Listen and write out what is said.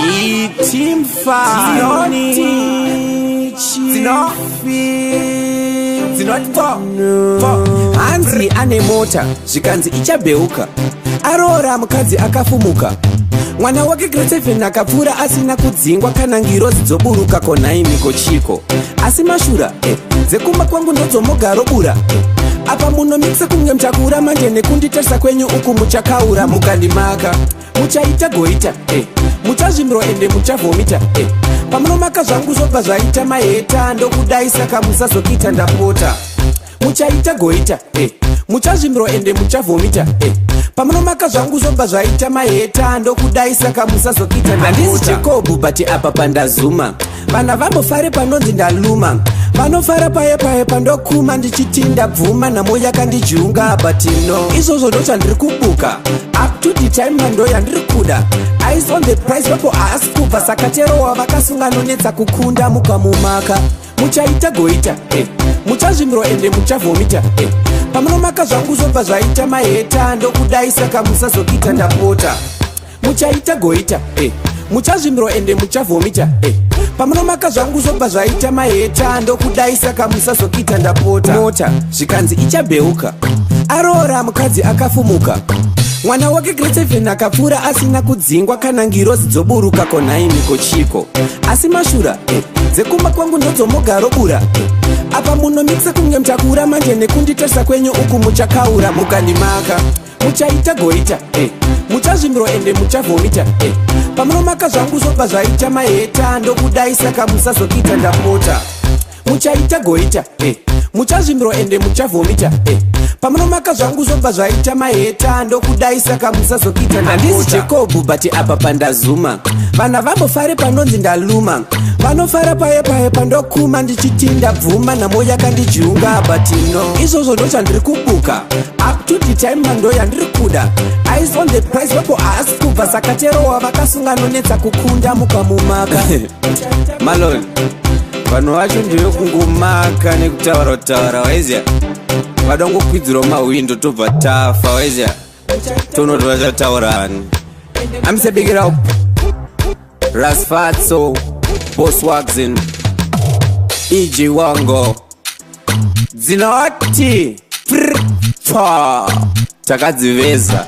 Team Fani Hanzi ane mota zvikanzi ichabheuka, aroora mukadzi akafumuka. Mwana wake grade 7 akapfuura asina kudzingwa kana ngirozi dzoburuka konaimiko chiko. Asi mashura dzekumba kwangu ndodzomogaro bura. Apa munomikisa kunge mtakura manje nekunditarisa kwenyu uku muchakaura. Mukandimaka muchaita goita muchazvimiro ende muchavomita pamunomaka zvangu zvobva zvaita maheta ndokudai saka musazokita ndapota. Muchaita goita muchazvimiro ende muchavomita pamunomaka zvangu zvobva zvaita maheta ndokudai saka musazokita ndapota. Handisi Jacob but apa pandazuma vana vambofare panonzi ndaluma. Vanofara paye paye pandokuma ndichiti ndabvuma nhamo yakandijunga but no izvozvo ndochandiri kubuka. Up to the time mando yandiri kuda. Eyes on the price vapo aasi kubva saka terowa vakasunga nonetsa kukunda mukamumaka. Muchaita goita muchazvimiro ende muchavomita pamunomaka zvangu zvobva zvaita maheta ndokudai saka musazokita ndapota. Muchaita goita muchazvimiro ende muchavomita pamunomaka zvangu zvobva zvaita maheta ndokudai saka musazokita ndapota. Mota zvikanzi ichabheuka, aroora mukadzi akafumuka. Mwana wake grade 7 akapfuura asina kudzingwa kana ngirozi dzoburuka konaimiko chiko. Asi mashura dzekumba kwangu ndodzomogaro bura. Apa munomikisa kunge mtakura manje nekunditarisa kwenyu uku muchakaura. Mukandimaka muchaita goita muchazvimiro ende muchavomita pamunomaka zvangu zvobva zvaita maheta ndokudai saka musazokita ndapota. Muchaita goita muchazvimiro ende muchavomita pamunomaka zvangu zvobva zvaita maheta ndokudai saka musazokita ndapota. Handisi Jacob but apa pandazuma vana vambofare panonzi ndaluma. Vanofara paye paye pandokuma ndichiti ndabvuma nhamo yakandijunga but no izvozvo ndochandiri kubuka. Up to the time mando yandiri kuda. Eyes on the price vapo aasi kubva saka terowa vakasunga nonetsa kukunda mukamumaka. Malon vanhu vacho ndive kungomaka nekutaura waiziya vadongokwidzirawo mahwindo tobva tafa waiziya tonoti vachataurani. Amisebekera Rasfatso Boss Waxin EJ Wango dzinawati takadziveza.